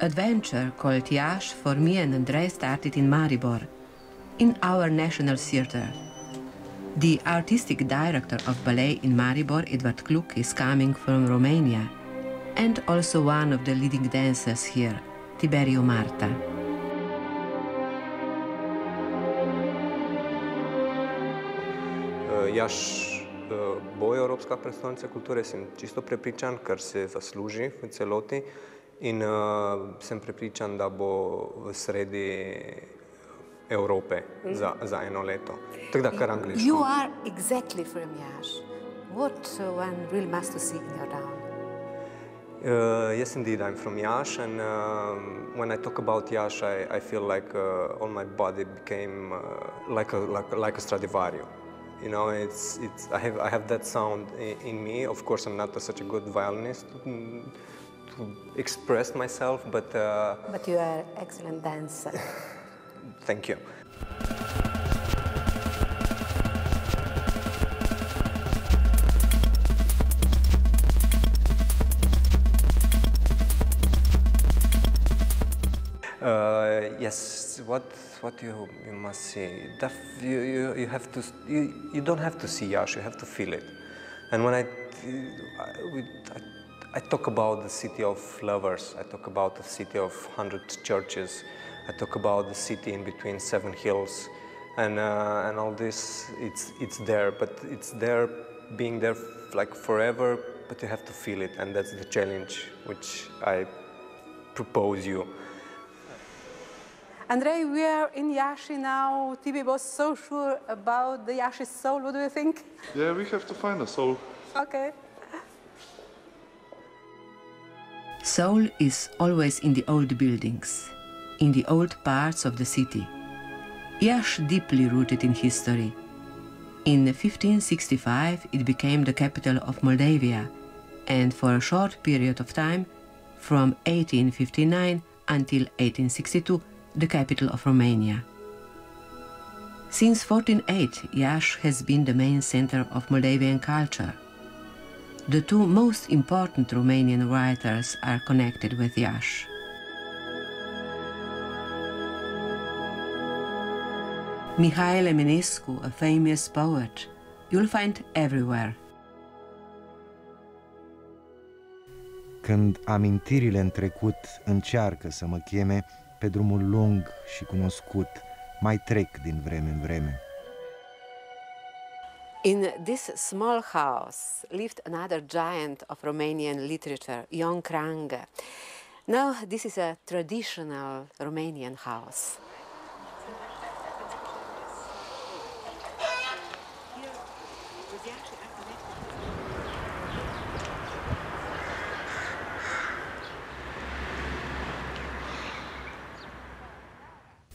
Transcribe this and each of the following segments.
adventure called Iași for me and Andrej started in Maribor, in our national theatre. The artistic director of ballet in Maribor, Edvard Kluk, is coming from Romania, and also one of the leading dancers here, Tiberio Marta. Iași bo Evropska prestolnica kulture, sem čisto prepričan, kar se zasluži v celoti, in sem prepričan, da bo v sredi Evrope za eno leto. Tako da kar angliško. You are exactly from Iași. What one really must see in your town? Yes, indeed, I'm from Iași, and when I talk about Iași, I feel like all my body became like a Stradivario. You know, I have that sound in me. Of course, I'm not such a good violinist to express myself, but you are an excellent dancer. Thank you. Yes, what you must see. You have to. You don't have to see Iași. You have to feel it. And when I talk about the city of lovers, I talk about the city of 100 churches, I talk about the city in between 7 hills, and all this. It's there, but it's there, being there like forever. But you have to feel it, and that's the challenge which I propose you. Andrej, we are in Iași now. Tibi was so sure about the Iași soul. What do you think? Yeah, we have to find a soul. Okay. Soul is always in the old buildings, in the old parts of the city. Iași deeply rooted in history. In 1565 it became the capital of Moldavia, and for a short period of time, from 1859 until 1862, the capital of Romania. Since 1408, Iași has been the main center of Moldavian culture. The two most important Romanian writers are connected with Iași. Mihail Eminescu, a famous poet, you'll find everywhere. Când amintirile în trecut încearcă să mă cheme pe drumul lung și cunoscut, mai trec din vreme în vreme. In this small house lived another giant of Romanian literature, Ion Crangă. Now this is a traditional Romanian house.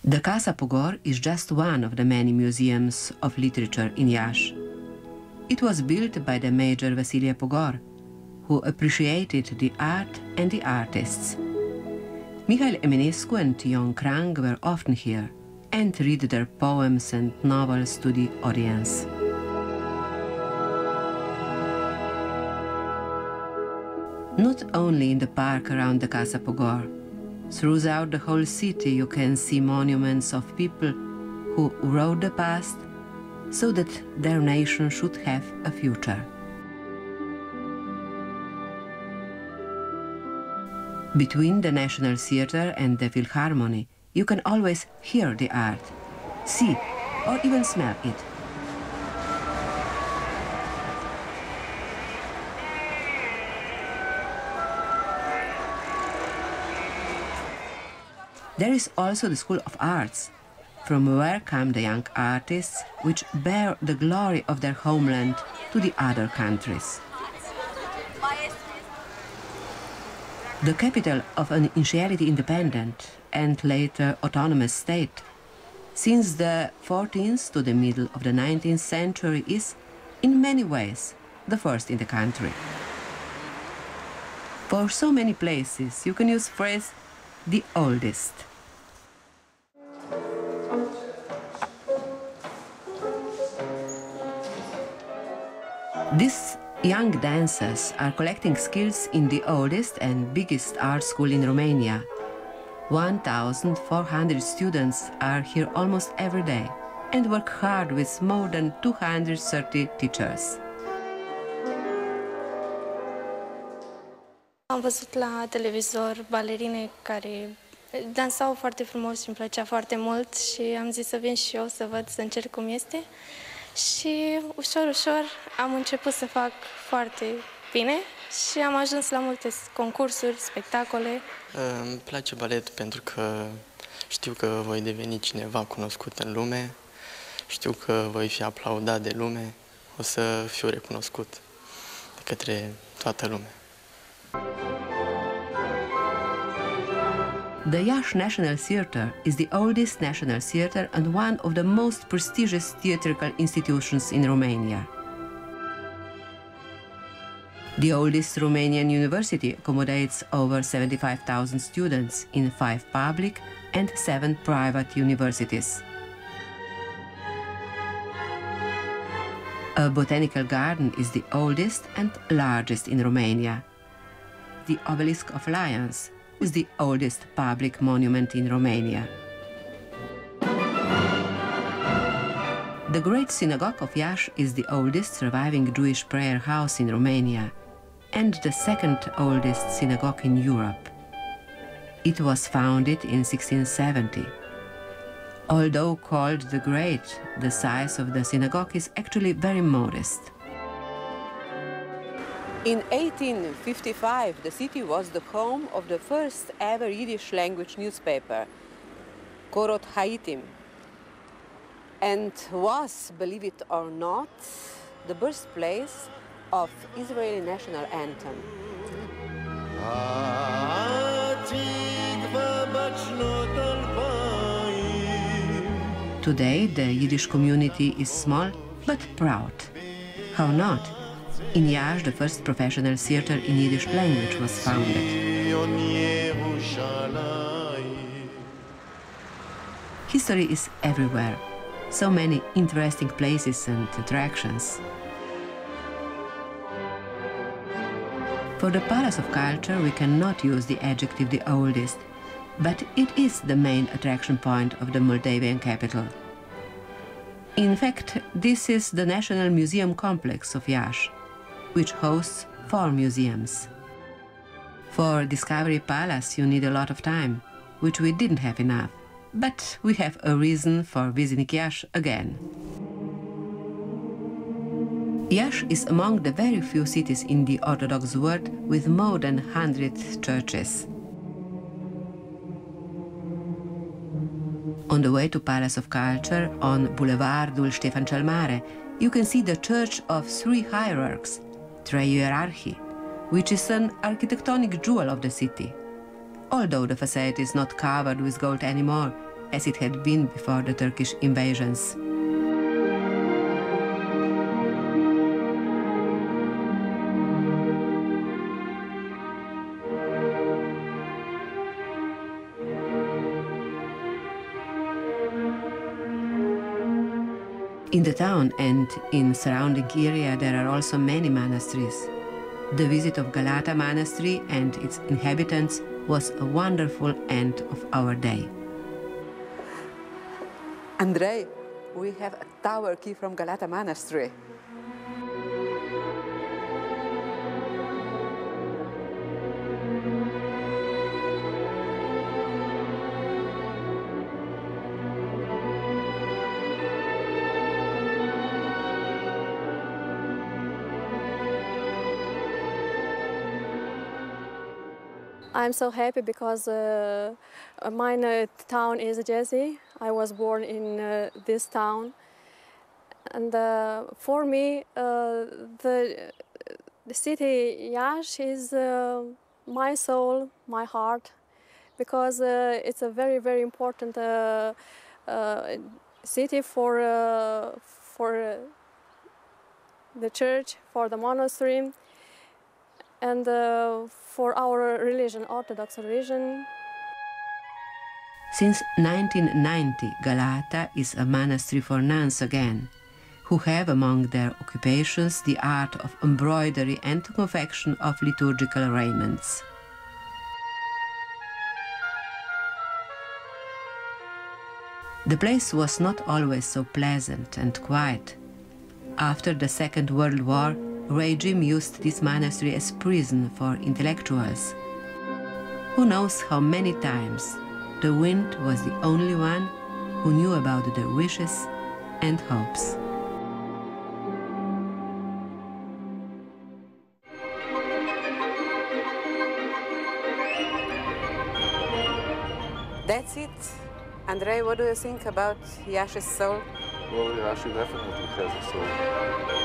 The Casa Pogor is just one of the many museums of literature in Iași. It was built by the Major Vasilie Pogor, who appreciated the art and the artists. Mihail Eminescu and Ion Crangă were often here and read their poems and novels to the audience. Not only in the park around the Casa Pogor, throughout the whole city you can see monuments of people who wrote the past so that their nation should have a future. Between the National Theatre and the Philharmony, you can always hear the art, see or even smell it. There is also the School of Arts, from where come the young artists which bear the glory of their homeland to the other countries. The capital of an initially independent and later autonomous state, since the 14th to the middle of the 19th century, is, in many ways, the first in the country. For so many places, you can use the phrase the oldest. These young dancers are collecting skills in the oldest and biggest art school in Romania, 1,400 students are here almost every day and work hard with more than 230 teachers. Am văzut la televizor balerine care dansau foarte frumos și îmi plăcea foarte mult și am zis să vin și eu să văd, să încerc cum este. Și ușor, ușor am început să fac foarte bine și am ajuns la multe concursuri, spectacole. Îmi place baletul pentru că știu că voi deveni cineva cunoscut în lume, știu că voi fi aplaudat de lume, o să fiu recunoscut de către toată lumea. The Iași National Theatre is the oldest national theatre and one of the most prestigious theatrical institutions in Romania. The oldest Romanian university accommodates over 75,000 students in 5 public and 7 private universities. A botanical garden is the oldest and largest in Romania. The Obelisk of Lions is the oldest public monument in Romania. The Great Synagogue of Iași is the oldest surviving Jewish prayer house in Romania and the second oldest synagogue in Europe. It was founded in 1670. Although called the Great, the size of the synagogue is actually very modest. In 1855, the city was the home of the first ever Yiddish language newspaper, Korot Haitim, and was, believe it or not, the birthplace of Israeli national anthem. Today, the Yiddish community is small but proud. How not? In Iași, the first professional theatre in Yiddish language was founded. History is everywhere. So many interesting places and attractions. For the Palace of Culture, we cannot use the adjective the oldest, but it is the main attraction point of the Moldavian capital. In fact, this is the National Museum Complex of Iași, which hosts 4 museums. For Discovery Palace, you need a lot of time, which we didn't have enough, but we have a reason for visiting Iași again. Iași is among the very few cities in the Orthodox world with more than 100 churches. On the way to Palace of Culture, on Bulevardul Ștefan cel Mare, you can see the Church of Three Hierarchs, TVR, which is an architectonic jewel of the city, although the facade is not covered with gold anymore, as it had been before the Turkish invasions. In the town and in surrounding area there are also many monasteries. The visit of Galata Monastery and its inhabitants was a wonderful end of our day. Andrej, we have a tower key from Galata Monastery. I'm so happy because my town is Iasi. I was born in this town, and for me, the city Iași is my soul, my heart, because it's a very, very important city for the church, for the monastery, and for our religion, Orthodox religion. Since 1990, Galata is a monastery for nuns again, who have among their occupations the art of embroidery and confection of liturgical raiments. The place was not always so pleasant and quiet. After the Second World War, regime used this monastery as prison for intellectuals. Who knows how many times the wind was the only one who knew about their wishes and hopes. That's it. Andrej, what do you think about Iaši's soul? Well, Iaši definitely has a soul.